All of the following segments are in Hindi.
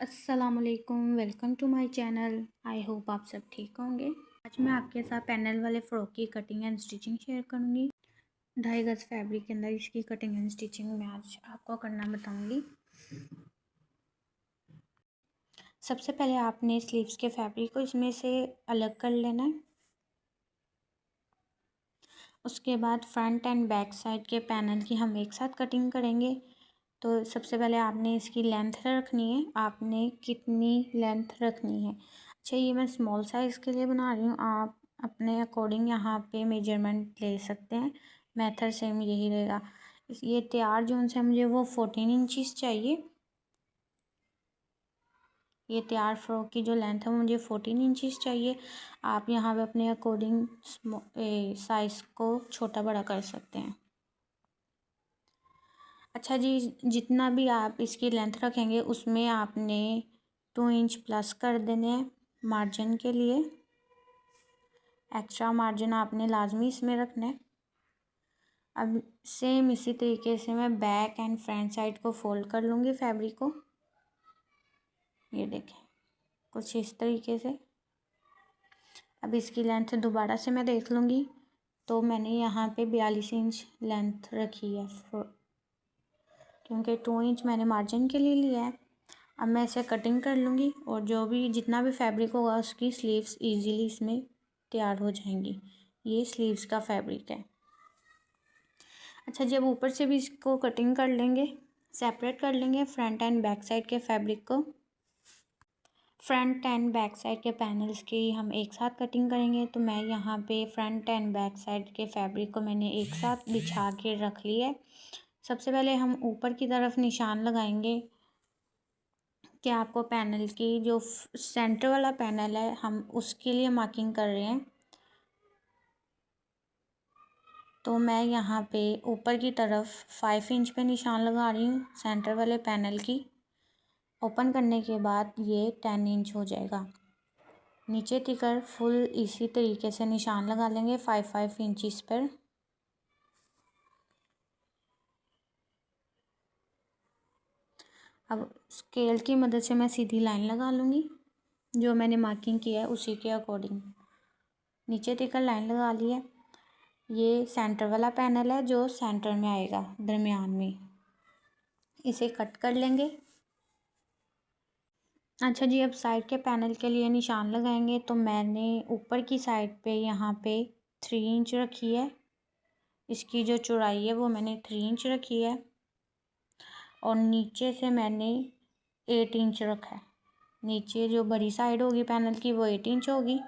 अस्सलामुअलैकुम, welcome to my channel. I hope आप सब ठीक होंगे। आज मैं आपके साथ पैनल वाले फ़्रॉक की कटिंग एंड स्टिचिंग शेयर करूंगी। 2.5 गज फैब्रिक के अंदर इसकी कटिंग एंड स्टिचिंग मैं आज आपको करना बताऊंगी। सबसे पहले आपने स्लीव्स के फैब्रिक को इसमें से अलग कर लेना है। उसके बाद फ्रंट एंड बैक साइड के पैनल की हम एक साथ कटिंग करेंगे। तो सबसे पहले आपने इसकी लेंथ रखनी है। आपने कितनी लेंथ रखनी है? अच्छा, ये मैं स्मॉल साइज़ के लिए बना रही हूँ। आप अपने अकॉर्डिंग यहाँ पे मेजरमेंट ले सकते हैं। मेथड सेम यही रहेगा। ये तैयार जोन से मुझे वो 14 इंचज़ चाहिए। ये तैयार फ्रॉक की जो लेंथ है वो मुझे 14 इंचज़ चाहिए। आप यहाँ पे अपने अकॉर्डिंग साइज़ को छोटा बड़ा कर सकते हैं। अच्छा जी, जितना भी आप इसकी लेंथ रखेंगे उसमें आपने 2 इंच प्लस कर देने हैं मार्जिन के लिए। एक्स्ट्रा मार्जिन आपने लाजमी इसमें रखना है। अब सेम इसी तरीके से मैं बैक एंड फ्रंट साइड को फोल्ड कर लूँगी फैब्रिक को। ये देखें, कुछ इस तरीके से। अब इसकी लेंथ दोबारा से मैं देख लूँगी तो मैंने यहाँ पे 42 इंच लेंथ रखी है, क्योंकि 2 इंच मैंने मार्जिन के लिए लिया है। अब मैं इसे कटिंग कर लूँगी और जो भी जितना भी फैब्रिक होगा उसकी स्लीव्स इजीली इसमें तैयार हो जाएंगी। ये स्लीव्स का फैब्रिक है। अच्छा, जब ऊपर से भी इसको कटिंग कर लेंगे, सेपरेट कर लेंगे फ्रंट एंड बैक साइड के फैब्रिक को। फ्रंट एंड बैक साइड के पैनल्स की हम एक साथ कटिंग करेंगे। तो मैं यहाँ पे फ्रंट एंड बैक साइड के फैब्रिक को मैंने एक साथ बिछा के रख लिया है। सबसे पहले हम ऊपर की तरफ निशान लगाएंगे कि आपको पैनल की जो सेंटर वाला पैनल है हम उसके लिए मार्किंग कर रहे हैं। तो मैं यहाँ पे ऊपर की तरफ 5 इंच पे निशान लगा रही हूँ सेंटर वाले पैनल की। ओपन करने के बाद ये 10 इंच हो जाएगा। नीचे तिकर फुल इसी तरीके से निशान लगा लेंगे 5 इंचज़ पर। अब स्केल की मदद से मैं सीधी लाइन लगा लूँगी जो मैंने मार्किंग किया है उसी के अकॉर्डिंग। नीचे तिकर लाइन लगा ली है। ये सेंटर वाला पैनल है जो सेंटर में आएगा दरमियान में। इसे कट कर लेंगे। अच्छा जी, अब साइड के पैनल के लिए निशान लगाएंगे। तो मैंने ऊपर की साइड पे यहाँ पे 3 इंच रखी है। इसकी जो चौड़ाई है वो मैंने 3 इंच रखी है और नीचे से मैंने 8 इंच रखा है। नीचे जो बड़ी साइड होगी पैनल की वो 8 इंच होगी।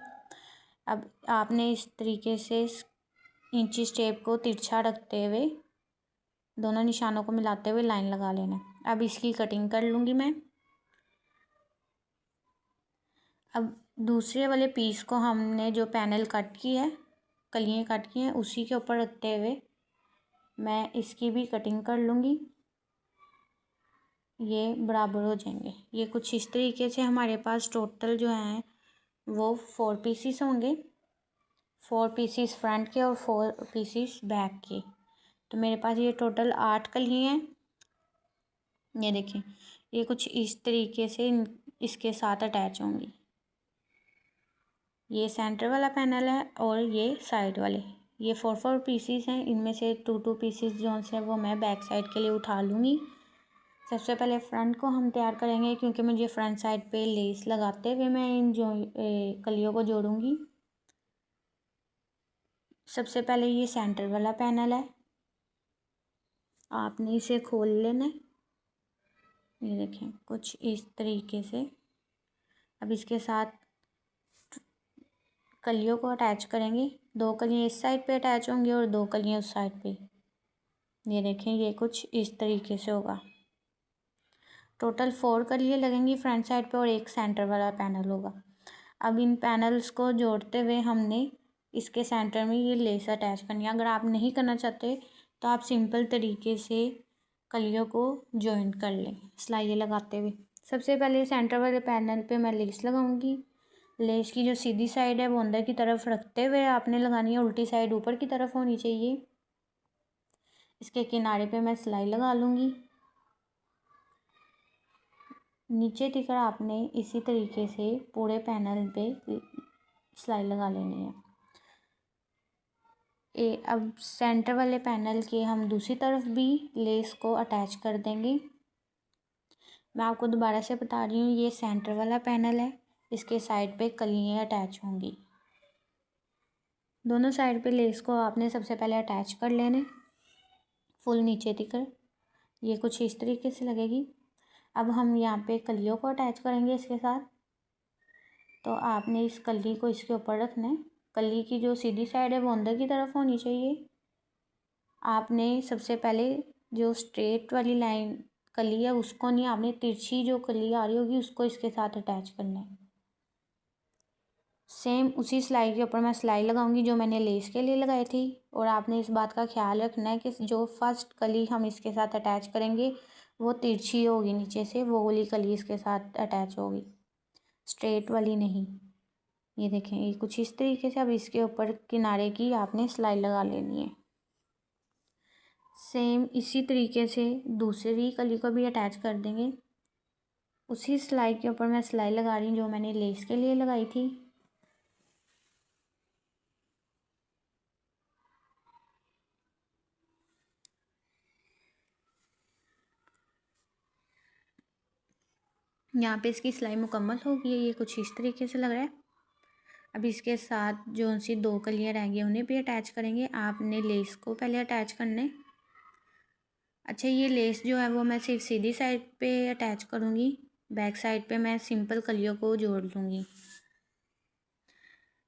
अब आपने इस तरीके से इंची टेप को तिरछा रखते हुए दोनों निशानों को मिलाते हुए लाइन लगा लेना है। अब इसकी कटिंग कर लूँगी मैं। अब दूसरे वाले पीस को हमने जो पैनल कट की है, कलियाँ कट की हैं, उसी के ऊपर रखते हुए मैं इसकी भी कटिंग कर लूँगी। ये बराबर हो जाएंगे। ये कुछ इस तरीके से हमारे पास टोटल जो हैं वो 4 पीसीस होंगे। 4 पीसीस फ्रंट के और 4 पीसीस बैक के। तो मेरे पास ये टोटल 8 कलियाँ हैं। ये देखें, ये कुछ इस तरीके से इसके साथ अटैच होंगी। ये सेंटर वाला पैनल है और ये साइड वाले। ये 4 पीसीस हैं। इनमें से 2 पीसीस जो से वो मैं बैक साइड के लिए उठा लूँगी। सबसे पहले फ्रंट को हम तैयार करेंगे, क्योंकि मुझे फ्रंट साइड पे लेस लगाते हुए मैं इन कलियों को जोड़ूंगी। सबसे पहले ये सेंटर वाला पैनल है, आपने इसे खोल लेना है। ये देखें, कुछ इस तरीके से। अब इसके साथ कलियों को अटैच करेंगे। 2 कलियाँ इस साइड पे अटैच होंगी और 2 कलियाँ उस साइड पे। ये देखें, ये कुछ इस तरीके से होगा। टोटल 4 कलियाँ लगेंगी फ्रंट साइड पे और एक सेंटर वाला पैनल होगा। अब इन पैनल्स को जोड़ते हुए हमने इसके सेंटर में ये लेस अटैच करनी है। अगर आप नहीं करना चाहते तो आप सिंपल तरीके से कलियों को जॉइन कर लें सिलाई लगाते हुए। सबसे पहले सेंटर वाले पैनल पे मैं लेस लगाऊंगी। लेस की जो सीधी साइड है वो अंदर की तरफ रखते हुए आपने लगानी है, उल्टी साइड ऊपर की तरफ होनी चाहिए। इसके किनारे पे मैं सिलाई लगा लूँगी। नीचे दिख रहा आपने इसी तरीके से पूरे पैनल पे सिलाई लगा लेनी है। अब सेंटर वाले पैनल के हम दूसरी तरफ भी लेस को अटैच कर देंगे। मैं आपको दोबारा से बता रही हूँ, ये सेंटर वाला पैनल है, इसके साइड पे कलियाँ अटैच होंगी। दोनों साइड पे लेस को आपने सबसे पहले अटैच कर लेना फुल नीचे तक। ये कुछ इस तरीके से लगेगी। अब हम यहाँ पे कलियों को अटैच करेंगे इसके साथ। तो आपने इस कली को इसके ऊपर रखना है। कली की जो सीधी साइड है वो अंदर की तरफ होनी चाहिए। आपने सबसे पहले जो स्ट्रेट वाली लाइन कली है उसको नहीं, आपने तिरछी जो कली आ रही होगी उसको इसके साथ अटैच करना है। सेम उसी सिलाई के ऊपर मैं सिलाई लगाऊंगी जो मैंने लेस के लिए लगाई थी। और आपने इस बात का ख्याल रखना है कि जो फर्स्ट कली हम इसके साथ अटैच करेंगे वो तिरछी होगी नीचे से, वो वाली कली इसके साथ अटैच होगी, स्ट्रेट वाली नहीं। ये देखें, ये कुछ इस तरीके से। अब इसके ऊपर किनारे की आपने सिलाई लगा लेनी है। सेम इसी तरीके से दूसरी कली को भी अटैच कर देंगे। उसी सिलाई के ऊपर मैं सिलाई लगा रही हूँ जो मैंने लेस के लिए लगाई थी। यहाँ पे इसकी सिलाई मुकम्मल हो गई है। ये कुछ इस तरीके से लग रहा है। अब इसके साथ जो सी 2 कलियाँ रह गई उन्हें भी अटैच करेंगे। आपने लेस को पहले अटैच करना है। अच्छा, ये लेस जो है वो मैं सिर्फ सीधी साइड पे अटैच करूँगी, बैक साइड पे मैं सिंपल कलियों को जोड़ लूँगी।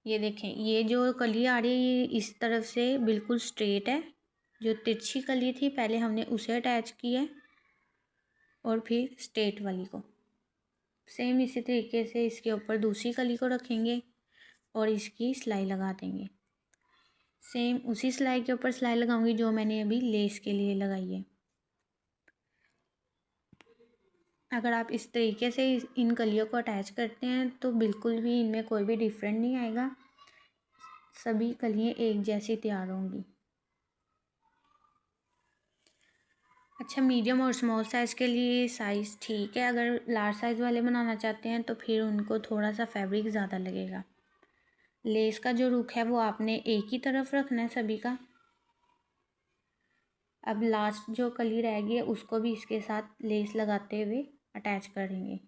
ये देखें, ये जो कली आ रही है ये इस तरफ से बिल्कुल स्ट्रेट है। जो तिरछी कली थी पहले हमने उसे अटैच किया है और फिर स्ट्रेट वाली को। सेम इसी तरीके से इसके ऊपर दूसरी कली को रखेंगे और इसकी सिलाई लगा देंगे। सेम उसी सिलाई के ऊपर सिलाई लगाऊंगी जो मैंने अभी लेस के लिए लगाई है। अगर आप इस तरीके से इन कलियों को अटैच करते हैं तो बिल्कुल भी इनमें कोई भी डिफरेंट नहीं आएगा, सभी कलियाँ एक जैसी तैयार होंगी। अच्छा, मीडियम और स्मॉल साइज़ के लिए साइज़ ठीक है। अगर लार्ज साइज़ वाले बनाना चाहते हैं तो फिर उनको थोड़ा सा फैब्रिक ज़्यादा लगेगा। लेस का जो रुख है वो आपने एक ही तरफ रखना है सभी का। अब लास्ट जो कली रह गई है उसको भी इसके साथ लेस लगाते हुए अटैच करेंगे।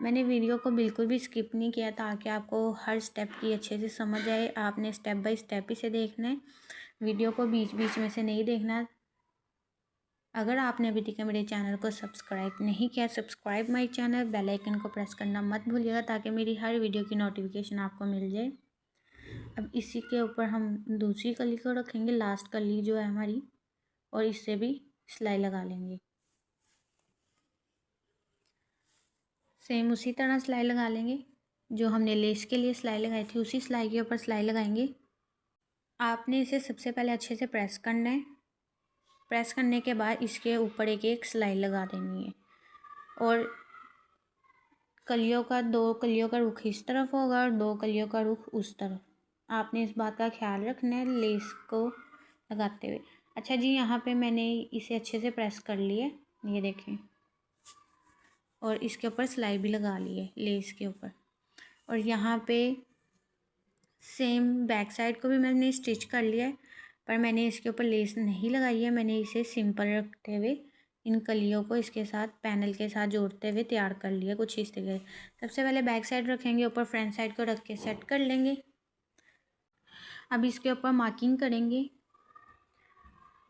मैंने वीडियो को बिल्कुल भी स्किप नहीं किया ताकि आपको हर स्टेप की अच्छे से समझ आए। आपने स्टेप बाय स्टेप ही से देखना है, वीडियो को बीच बीच में से नहीं देखना। अगर आपने अभी तक मेरे चैनल को सब्सक्राइब नहीं किया, subscribe my channel, bell icon को प्रेस करना मत भूलिएगा ताकि मेरी हर वीडियो की नोटिफिकेशन आपको मिल जाए। अब इसी के ऊपर हम दूसरी कली को रखेंगे, लास्ट कली जो है हमारी, और इससे भी सिलाई लगा लेंगे। सेम उसी तरह सिलाई लगा लेंगे जो हमने लेस के लिए सिलाई लगाई थी, उसी सिलाई के ऊपर सिलाई लगाएंगे। आपने इसे सबसे पहले अच्छे से प्रेस करना है। प्रेस करने के बाद इसके ऊपर एक एक सिलाई लगा देनी है और कलियों का 2 कलियों का रुख इस तरफ होगा और 2 कलियों का रुख उस तरफ। आपने इस बात का ख्याल रखना है लेस को लगाते हुए। अच्छा जी, यहाँ पे मैंने इसे अच्छे से प्रेस कर लिया, ये देखें, और इसके ऊपर सिलाई भी लगा ली है लेस के ऊपर। और यहाँ पे सेम बैक साइड को भी मैंने स्टिच कर लिया है, पर मैंने इसके ऊपर लेस नहीं लगाई है। मैंने इसे सिंपल रखते हुए इन कलियों को इसके साथ पैनल के साथ जोड़ते हुए तैयार कर लिया कुछ इस तरीके। सबसे पहले बैक साइड रखेंगे, ऊपर फ्रंट साइड को रख के सेट कर लेंगे। अब इसके ऊपर मार्किंग करेंगे।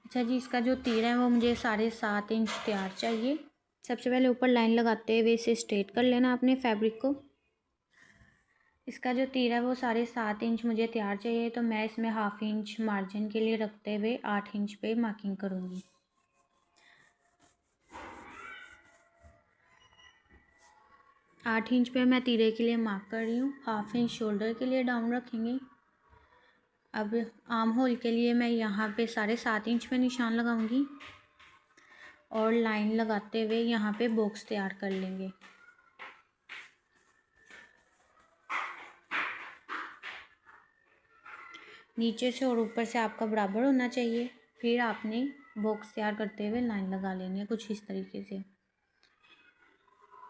अच्छा जी, इसका जो तीर है वो मुझे 7.5 इंच तैयार चाहिए। सबसे पहले ऊपर लाइन लगाते हुए इसे स्ट्रेट कर लेना अपने फैब्रिक को। इसका जो तीर है वो 7.5 इंच मुझे तैयार चाहिए, तो मैं इसमें 1/2 इंच मार्जिन के लिए रखते हुए 8 इंच पे मार्किंग करूँगी। 8 इंच पे मैं तीरे के लिए मार्क कर रही हूँ। 1/2 इंच शोल्डर के लिए डाउन रखेंगे। अब आर्म होल के लिए मैं यहाँ पे 7.5 इंच पे निशान लगाऊंगी और लाइन लगाते हुए यहाँ पे बॉक्स तैयार कर लेंगे। नीचे से और ऊपर से आपका बराबर होना चाहिए। फिर आपने बॉक्स तैयार करते हुए लाइन लगा लेनी है कुछ इस तरीके से।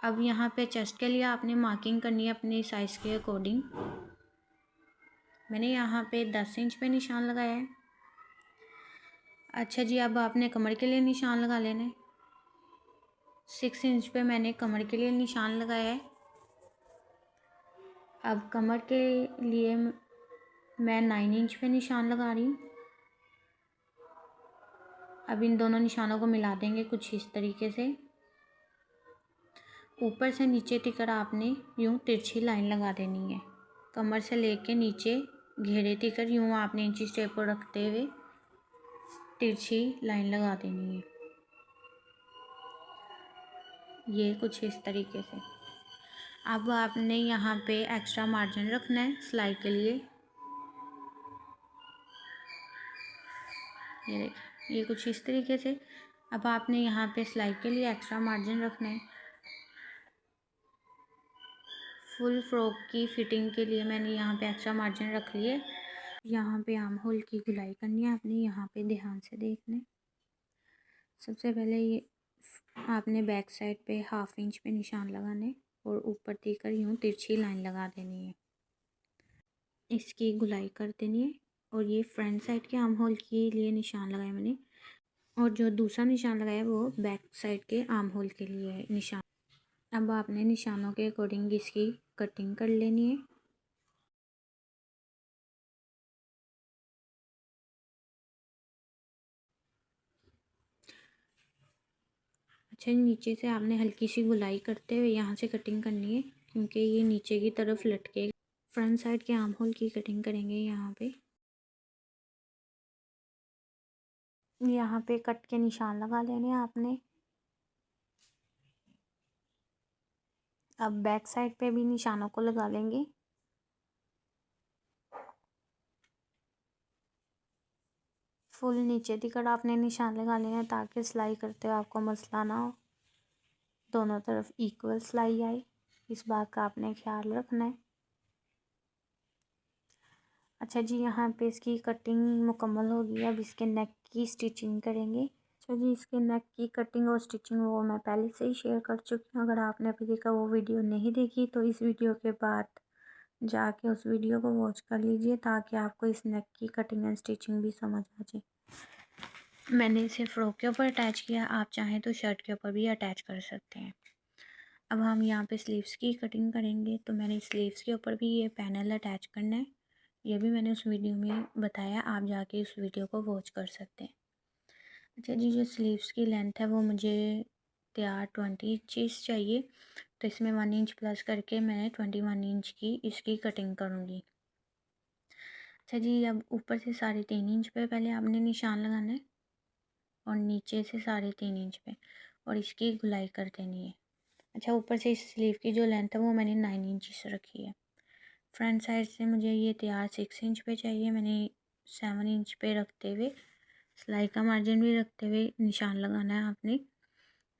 अब यहाँ पे चेस्ट के लिए आपने मार्किंग करनी है अपने साइज़ के अकॉर्डिंग। मैंने यहाँ पे 10 इंच पे निशान लगाया है। अच्छा जी, अब आपने कमर के लिए निशान लगा लेना है। 6 इंच पे मैंने कमर के लिए निशान लगाया है। अब कमर के लिए मैं 9 इंच पे निशान लगा रही हूँ। अब इन दोनों निशानों को मिला देंगे कुछ इस तरीके से। ऊपर से नीचे तक आपने यूँ तिरछी लाइन लगा देनी है। कमर से लेके नीचे घेरे तक यूँ आपने इंची टेप को रखते हुए तिरछी लाइन लगा देनी है। ये कुछ इस तरीके से। अब आपने यहाँ पे एक्स्ट्रा मार्जिन रखना है सिलाई के लिए। ये देखिए, ये कुछ इस तरीके से। अब आपने यहाँ पे सिलाई के लिए एक्स्ट्रा मार्जिन रखना है। फुल फ्रॉक की फिटिंग के लिए मैंने यहाँ पे एक्स्ट्रा मार्जिन रख लिए। यहाँ पे आर्म होल की गुलाई करनी है आपने। यहाँ पे ध्यान से देखना है। सबसे पहले ये आपने बैक साइड पे 1/2 इंच पे निशान लगाने और ऊपर देकर यूँ तिरछी लाइन लगा देनी है। इसकी गुलाई कर देनी है। और ये फ्रंट साइड के आर्म होल के लिए निशान लगाया मैंने, और जो दूसरा निशान लगाया वो बैक साइड के आर्म होल के लिए है निशान। अब आपने निशानों के अकॉर्डिंग इसकी कटिंग कर लेनी है। अच्छा, नीचे से आपने हल्की सी गुलाई करते हुए यहाँ से कटिंग करनी है, क्योंकि ये नीचे की तरफ लटके। फ्रंट साइड के आर्म होल की कटिंग करेंगे यहाँ पे। यहाँ पे कट के निशान लगा लेने हैं आपने। अब बैक साइड पे भी निशानों को लगा लेंगे। फुल नीचे तिकड़ आपने निशान लगा लेना है ताकि सिलाई करते हुए आपको मसला ना हो, दोनों तरफ इक्वल सिलाई आए। इस बात का आपने ख्याल रखना है। अच्छा जी, यहाँ पे इसकी कटिंग मुकम्मल हो गई। अब इसके नेक की स्टिचिंग करेंगे। अच्छा जी, इसके नेक की कटिंग और स्टिचिंग वो मैं पहले से ही शेयर कर चुकी हूँ। अगर आपने अभी तक वो वीडियो नहीं देखी तो इस वीडियो के बाद जाके उस वीडियो को वॉच कर लीजिए, ताकि आपको इस नेक की कटिंग एंड स्टिचिंग भी समझ आ जाए। मैंने इसे फ्रॉक के ऊपर अटैच किया, आप चाहें तो शर्ट के ऊपर भी अटैच कर सकते हैं। अब हम यहाँ पे स्लीव्स की कटिंग करेंगे, तो मैंने स्लीव्स के ऊपर भी ये पैनल अटैच करना है। ये भी मैंने उस वीडियो में बताया, आप जाके उस वीडियो को वॉच कर सकते हैं। अच्छा जी, जो स्लीव्स की लेंथ है वो मुझे तैयार 20 इंचज़ चाहिए, तो इसमें 1 इंच प्लस करके मैं 21 इंच की इसकी कटिंग करूँगी। अच्छा जी, अब ऊपर से 3.5 इंच पे पहले आपने निशान लगाना है और नीचे से 3.5 इंच पे, और इसकी गुलाई कर देनी है। अच्छा, ऊपर से इस स्लीव की जो लेंथ है वो मैंने 9 इंच रखी है। फ्रंट साइड से मुझे ये तैयार 6 इंच पे चाहिए। मैंने 7 इंच पे रखते हुए सिलाई का मार्जिन भी रखते हुए निशान लगाना है आपने।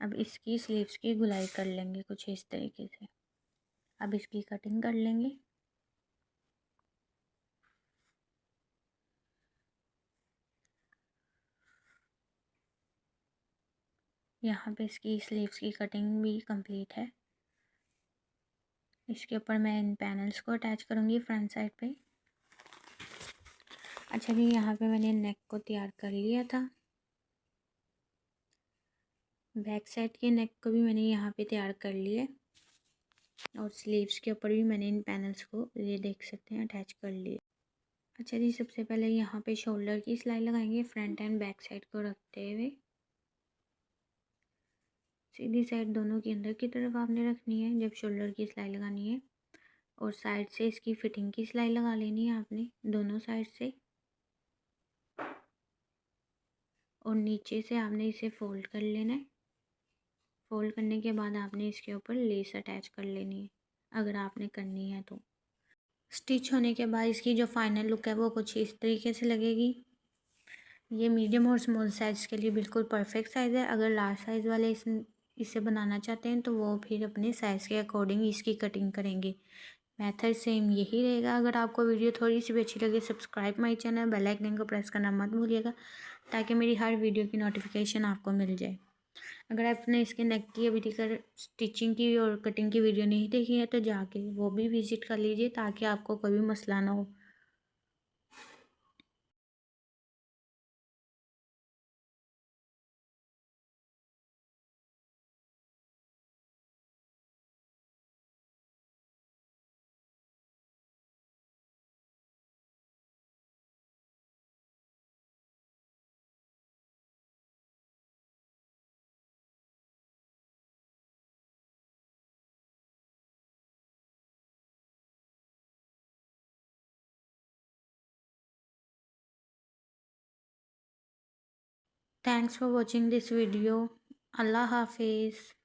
अब इसकी स्लीव्स की गुलाई कर लेंगे कुछ इस तरीके से। अब इसकी कटिंग कर लेंगे। यहाँ पे इसकी स्लीव्स की कटिंग भी कंप्लीट है। इसके ऊपर मैं इन पैनल्स को अटैच करूँगी फ्रंट साइड पे। अच्छा जी, यहाँ पे मैंने नेक को तैयार कर लिया था। बैक साइड के नेक को भी मैंने यहाँ पे तैयार कर लिया, और स्लीव्स के ऊपर भी मैंने इन पैनल्स को, ये देख सकते हैं, अटैच कर लिया। अच्छा जी, सबसे पहले यहाँ पे शोल्डर की सिलाई लगाएंगे फ्रंट एंड बैक साइड को रखते हुए। सीधी साइड दोनों की अंदर की तरफ आपने रखनी है जब शोल्डर की सिलाई लगानी है, और साइड से इसकी फिटिंग की सिलाई लगा लेनी है आपने दोनों साइड से, और नीचे से आपने इसे फोल्ड कर लेना है। फोल्ड करने के बाद आपने इसके ऊपर लेस अटैच कर लेनी है, अगर आपने करनी है तो। स्टिच होने के बाद इसकी जो फाइनल लुक है वो कुछ इस तरीके से लगेगी। ये मीडियम और स्मॉल साइज़ के लिए बिल्कुल परफेक्ट साइज़ है। अगर लार्ज साइज़ वाले इसे बनाना चाहते हैं तो वो फिर अपने साइज़ के अकॉर्डिंग इसकी कटिंग करेंगे। मेथड सेम यही रहेगा। अगर आपको वीडियो थोड़ी सी भी अच्छी लगे, subscribe my channel, bell icon को प्रेस करना मत भूलिएगा, ताकि मेरी हर वीडियो की नोटिफिकेशन आपको मिल जाए। अगर आपने इसके नेक की अभी तक स्टिचिंग की और कटिंग की वीडियो नहीं देखी है तो जाके वो भी विजिट कर लीजिए, ताकि आपको कोई भी मसला ना हो। Thanks for watching this video. अल्लाह हाफिज़।